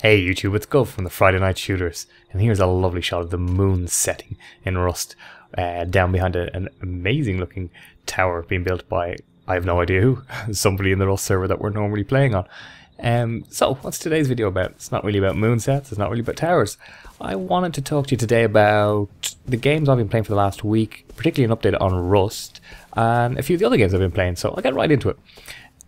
Hey YouTube, it's Gov from the Friday Night Shooters, and here's a lovely shot of the moon setting in Rust, down behind an amazing looking tower being built by, I have no idea who, somebody in the Rust server that we're normally playing on. So what's today's video about? It's not really about moon sets, it's not really about towers. I wanted to talk to you today about the games I've been playing for the last week, particularly an update on Rust, and a few of the other games I've been playing, so I'll get right into it.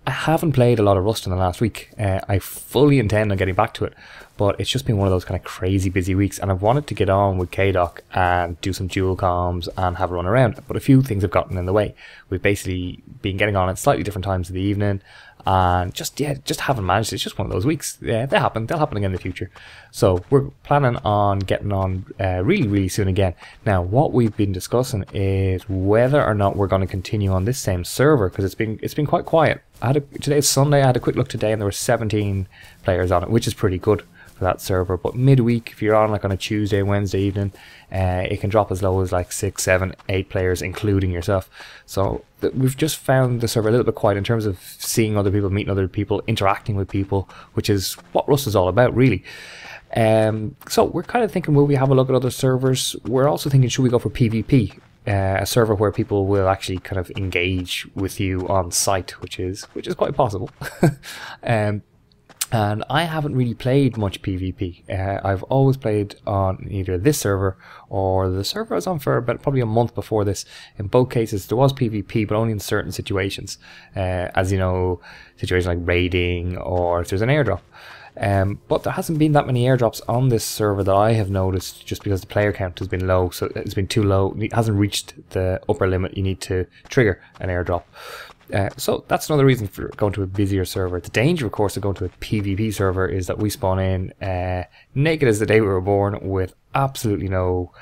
I haven't played a lot of Rust in the last week. I fully intend on getting back to it, but it's just been one of those kind of crazy busy weeks, and I've wanted to get on with KDoc and do some dual comms and have a run around, but a few things have gotten in the way. We've basically been getting on at slightly different times of the evening, and just haven't managed. It's just one of those weeks. Yeah, they'll happen again in the future. So we're planning on getting on really soon again. Now, what we've been discussing is whether or not we're going to continue on this same server, because it's been quite quiet. Today's Sunday. I had a quick look today, and there were 17 players on it, which is pretty good for that server. But midweek, if you're on like on a Tuesday, Wednesday evening, it can drop as low as like 6, 7, 8 players, including yourself. So we've just found the server a little bit quiet in terms of seeing other people, meeting other people, interacting with people, which is what Rust is all about, really. So we're kind of thinking, will we have a look at other servers? We're also thinking, should we go for PvP? A server where people will actually kind of engage with you on site, which is quite possible. And I haven't really played much PvP. I've always played on either this server or the server I was on for about probably a month before this. In both cases there was PvP, but only in certain situations, as you know, situations like raiding or if there's an airdrop. But there hasn't been that many airdrops on this server that I have noticed, just because the player count has been low. So it's been too low. It hasn't reached the upper limit you need to trigger an airdrop. So that's another reason for going to a busier server. The danger, of course, of going to a PvP server is that we spawn in naked as the day we were born, with absolutely no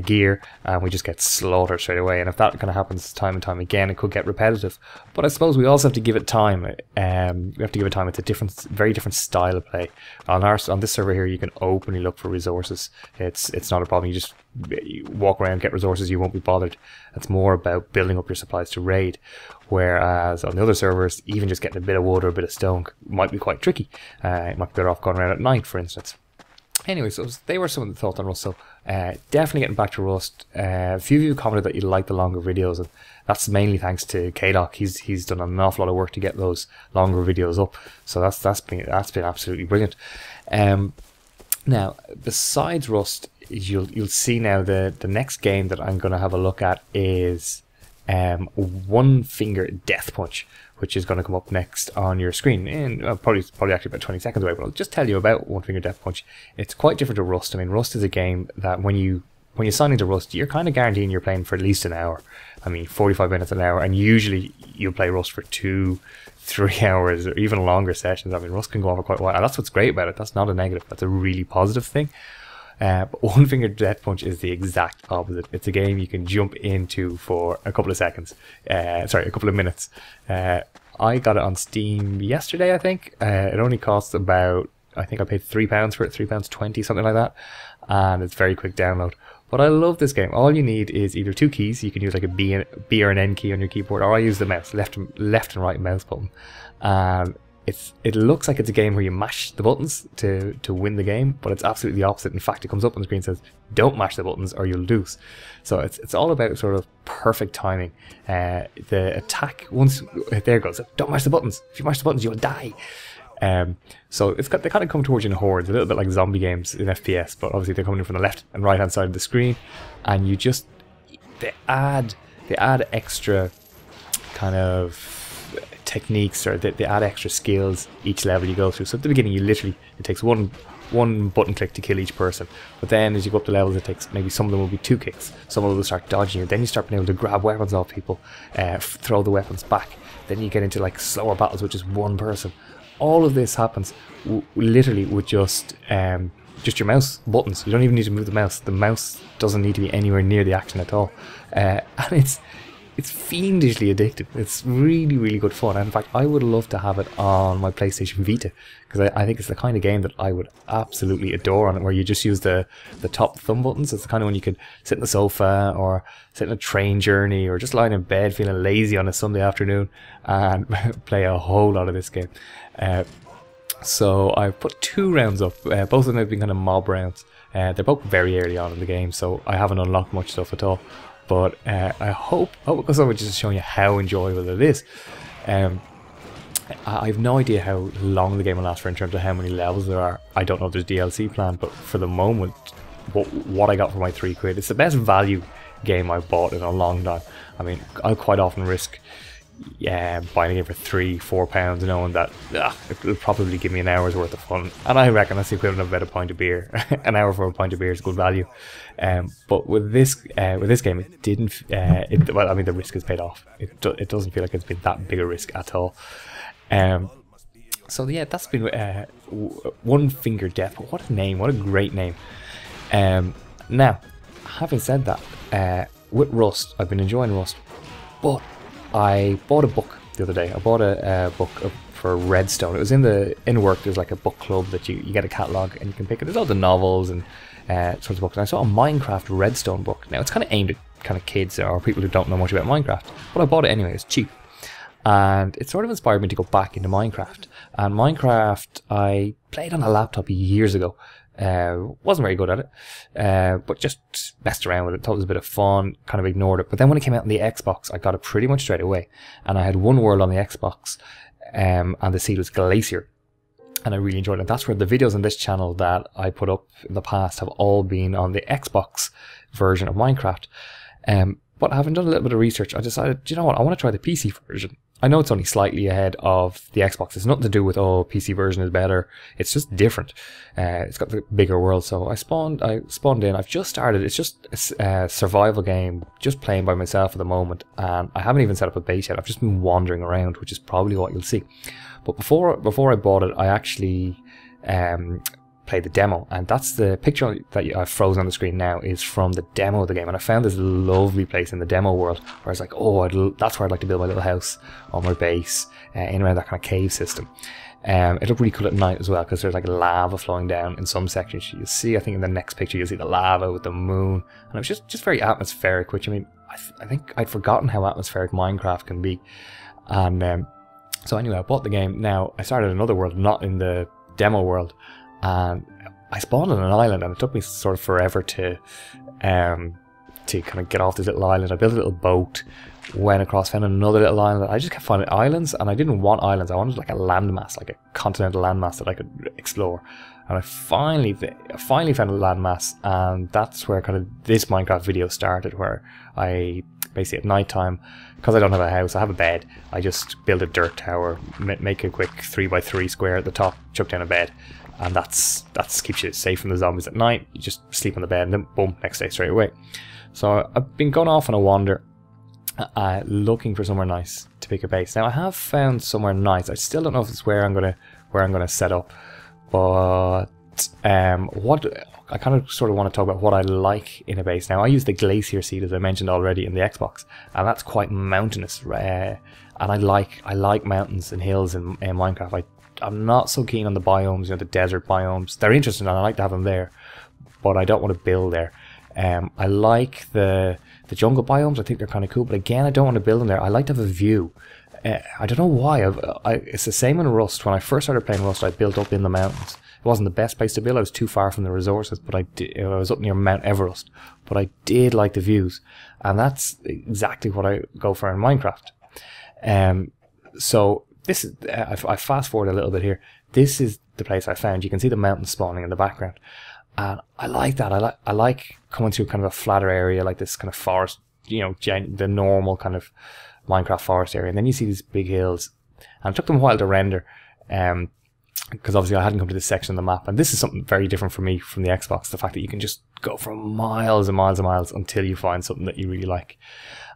gear, and we just get slaughtered straight away. And if that kind of happens time and time again, it could get repetitive. But I suppose we also have to give it time. We have to give it time. It's a very different style of play. On this server here, you can openly look for resources. It's not a problem. You walk around, get resources, you won't be bothered. It's more about building up your supplies to raid. Whereas on the other servers, even just getting a bit of wood or a bit of stone might be quite tricky. You might be better off going around at night, for instance. Anyway, so they were some of the thoughts on Rust. So definitely getting back to Rust. A few of you commented that you like the longer videos, and that's mainly thanks to KDoc. He's done an awful lot of work to get those longer videos up. So that's been absolutely brilliant. Now, besides Rust, you'll see now the next game that I'm going to have a look at is One Finger Death Punch, which is going to come up next on your screen in probably actually about 20 seconds away. But I'll just tell you about One Finger Death Punch. It's quite different to Rust. I mean, Rust is a game that when you sign into Rust, you're kind of guaranteeing you're playing for at least an hour. I mean, 45 minutes an hour, and usually you'll play Rust for 2-3 hours or even longer sessions. I mean, Rust can go on for quite a while, and that's what's great about it. That's not a negative. That's a really positive thing. But One Finger Death Punch is the exact opposite. It's a game you can jump into for a couple of seconds. A couple of minutes. I got it on Steam yesterday, I think. It only costs about, I think I paid £3 for it, £3.20, something like that. And it's very quick download. But I love this game. All you need is either two keys. You can use like a B or an N key on your keyboard, or I use the mouse, left and right mouse button. It looks like it's a game where you mash the buttons to win the game, but it's absolutely the opposite. In fact, it comes up on the screen and says, don't mash the buttons or you'll lose. So it's all about sort of perfect timing. The attack, there it goes, don't mash the buttons. If you mash the buttons, you'll die. So they kind of come towards you in hordes, a little bit like zombie games in FPS, but obviously they're coming in from the left and right hand side of the screen, and they add extra kind of techniques, or they add extra skills each level you go through. So at the beginning, it takes one button click to kill each person, but then as you go up the levels, it takes, maybe some of them will be 2 kicks, some of them will start dodging you, then you start being able to grab weapons off people, throw the weapons back, then you get into like slower battles with just one person. All of this happens literally with just your mouse buttons. You don't even need to move the mouse doesn't need to be anywhere near the action at all, and it's fiendishly addictive. It's really good fun. And in fact, I would love to have it on my PlayStation Vita, because I think it's the kind of game that I would absolutely adore on it, where you just use the top thumb buttons. It's the kind of one you could sit in the sofa, or sit in a train journey, or just lying in bed feeling lazy on a Sunday afternoon and play a whole lot of this game. So I put 2 rounds up. Both of them have been kind of mob rounds. They're both very early on in the game, so I haven't unlocked much stuff at all. But I hope it goes over just showing you how enjoyable it is. I have no idea how long the game will last for in terms of how many levels there are. I don't know if there's DLC planned, but for the moment, what I got for my £3, it's the best value game I've bought in a long time. I mean, I'll quite often risk buying a game for £3-4, knowing that it'll probably give me an hour's worth of fun, and I reckon that's the equivalent of about a pint of beer. An hour for a pint of beer is good value. But with this game, it didn't. Well, I mean, the risk is paid off. It doesn't feel like it's been that big a risk at all. So yeah, that's been One Finger Death. What a name! What a great name. Now, having said that, with Rust, I've been enjoying Rust, but I bought a book the other day. I bought a book for Redstone. It was in work. There's like a book club that you get a catalogue and you can pick it. There's all the novels and sorts of books. And I saw a Minecraft Redstone book. Now it's kind of aimed at kind of kids or people who don't know much about Minecraft, but I bought it anyway. It's cheap. And it sort of inspired me to go back into Minecraft. And Minecraft, I played on a laptop years ago. Wasn't very good at it, but just messed around with it, thought it was a bit of fun, kind of ignored it. But then when it came out on the Xbox, I got it pretty much straight away. And I had one world on the Xbox, and the seed was Glacier. And I really enjoyed it. That's where the videos on this channel that I put up in the past have all been on the Xbox version of Minecraft. But having done a little bit of research, I decided, do you know what, I want to try the PC version. I know it's only slightly ahead of the Xbox. It's nothing to do with, oh, PC version is better. It's just different. It's got the bigger world. So I spawned in. I've just started. It's just a survival game, just playing by myself at the moment. And I haven't even set up a base yet. I've just been wandering around, which is probably what you'll see. But before I bought it, I actually played the demo, and that's the picture that I've frozen on the screen now is from the demo of the game. And I found this lovely place in the demo world where I was like, oh, that's where I'd like to build my little house or my base, in around that kind of cave system. It looked really cool at night as well, because there's like lava flowing down in some sections. You see, I think in the next picture you'll see the lava with the moon, and it was just very atmospheric, which, I mean, I think I'd forgotten how atmospheric Minecraft can be. And so anyway, I bought the game. Now I started another world, not in the demo world, and I spawned on an island, and it took me sort of forever to kind of get off this little island. I built a little boat, went across, found another little island. I just kept finding islands, and I didn't want islands. I wanted like a landmass, like a continental landmass that I could explore. And I finally found a landmass, and that's where kind of this Minecraft video started, where I basically at night time, because I don't have a house, I have a bed, I just build a dirt tower, make a quick 3x3 square at the top, chuck down a bed, and that's keeps you safe from the zombies at night. You just sleep on the bed and then boom, next day straight away. So I've been going off on a wander, looking for somewhere nice to pick a base. Now I have found somewhere nice. I still don't know if it's where I'm gonna set up, but what I kind of sort of want to talk about what I like in a base. Now I use the Glacier seed, as I mentioned already, in the Xbox, and that's quite mountainous. And I like mountains and hills in Minecraft. I'm not so keen on the biomes, you know, the desert biomes. They're interesting and I like to have them there, but I don't want to build there. I like the jungle biomes. I think they're kind of cool, but again, I don't want to build them there. I like to have a view. I don't know why. It's the same in Rust. When I first started playing Rust, I built up in the mountains. It wasn't the best place to build. I was too far from the resources, but I was up near Mount Everest. But I did like the views, and that's exactly what I go for in Minecraft. So this is, I fast forward a little bit here. This is the place I found. You can see the mountains spawning in the background, and I like that. I like coming through kind of a flatter area like this kind of forest, you know, the normal kind of Minecraft forest area, and then you see these big hills, and it took them a while to render, because obviously I hadn't come to this section of the map, and this is something very different for me from the Xbox, the fact that you can just go for miles and miles and miles until you find something that you really like.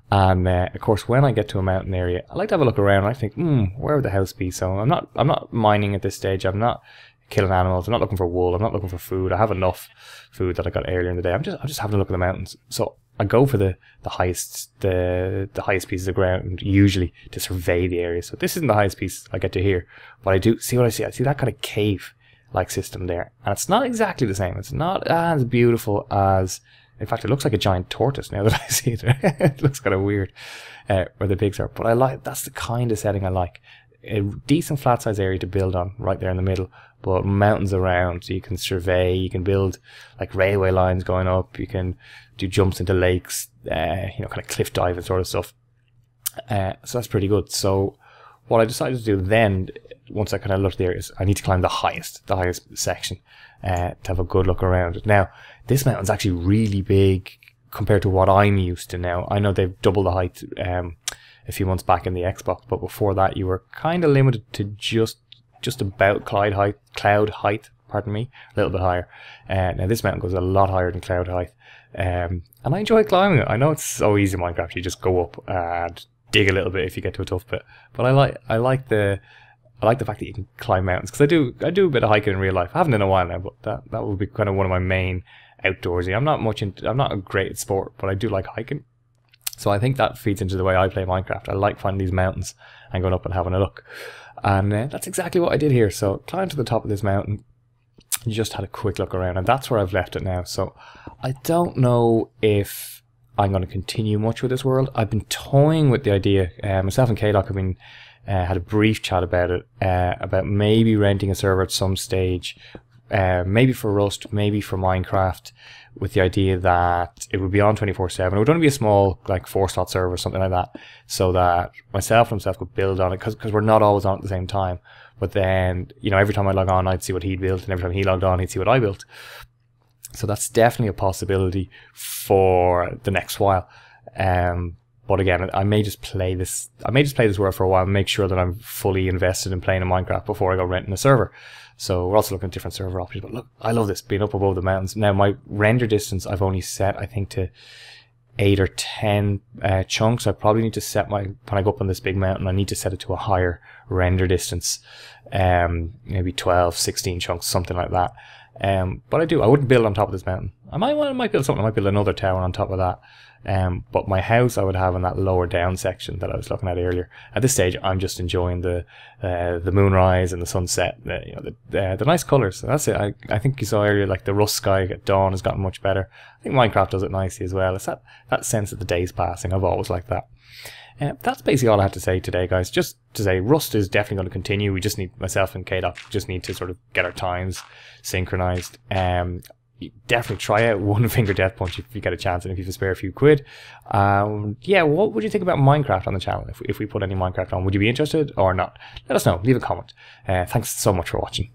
And of course, when I get to a mountain area, I like to have a look around. I think, where would the house be? So I'm not mining at this stage. I'm not killing animals. I'm not looking for wool. I'm not looking for food. I have enough food that I got earlier in the day. I'm just having a look at the mountains. So I go for the highest pieces of ground usually to survey the area. So this isn't the highest piece I get to here, but I do see what I see. I see that kind of cave-like system there, and it's not exactly the same. It's not as beautiful as. In fact, it looks like a giant tortoise now that I see it. It looks kind of weird where the pigs are, but I like. That's the kind of setting I like. a decent flat size area to build on right there in the middle, but mountains around, so you can survey, you can build like railway lines going up, you can do jumps into lakes, kind of cliff diving sort of stuff. So that's pretty good. So what I decided to do then, once I kind of looked there, is I need to climb the highest section to have a good look around it. Now, this mountain's actually really big compared to what I'm used to now. I know they've doubled the height a few months back in the Xbox, but before that you were kind of limited to just about cloud height, pardon me, a little bit higher. Now this mountain goes a lot higher than cloud height, and I enjoy climbing it. I know it's so easy in Minecraft, you just go up and dig a little bit if you get to a tough bit, but I like the fact that you can climb mountains, because I do a bit of hiking in real life. I haven't in a while now, but that will be kind of one of my main outdoorsy. I'm not a great at sport, but I do like hiking. So I think that feeds into the way I play Minecraft. I like finding these mountains and going up and having a look. And that's exactly what I did here. So climbed to the top of this mountain, just had a quick look around, and that's where I've left it now. So I don't know if I'm going to continue much with this world. I've been toying with the idea. Myself and K-Doc have been had a brief chat about it, about maybe renting a server at some stage, maybe for Rust, maybe for Minecraft, with the idea that it would be on 24/7. It would only be a small, like 4-slot server or something like that, so that myself and himself could build on it, because we're not always on at the same time. But then, every time I log on, I'd see what he'd built, and every time he logged on, he'd see what I built. So that's definitely a possibility for the next while. But again, I may just play this world for a while and make sure that I'm fully invested in playing in Minecraft before I go renting a server. So we're also looking at different server options. But look, I love this, being up above the mountains. Now, my render distance I've only set, I think, to 8 or 10 chunks. I probably need to set when I go up on this big mountain, I need to set it to a higher render distance. Maybe 12, 16 chunks, something like that. But I wouldn't build on top of this mountain. I might build something. I might build another tower on top of that. But my house I would have in that lower down section that I was looking at earlier. At this stage, I'm just enjoying the moonrise and the sunset, the nice colours. So that's it. I think you saw earlier, like the rust sky at dawn has gotten much better. I think Minecraft does it nicely as well. It's that sense that the day's passing. I've always liked that. That's basically all I had to say today, guys. Just to say, Rust is definitely going to continue. We just need, myself and K-Doc just need to sort of get our times synchronized. Definitely try out One Finger Death Punch if you get a chance, and if you have a spare few quid. Yeah, what would you think about Minecraft on the channel? If we put any Minecraft on, would you be interested or not? Let us know. Leave a comment. Thanks so much for watching.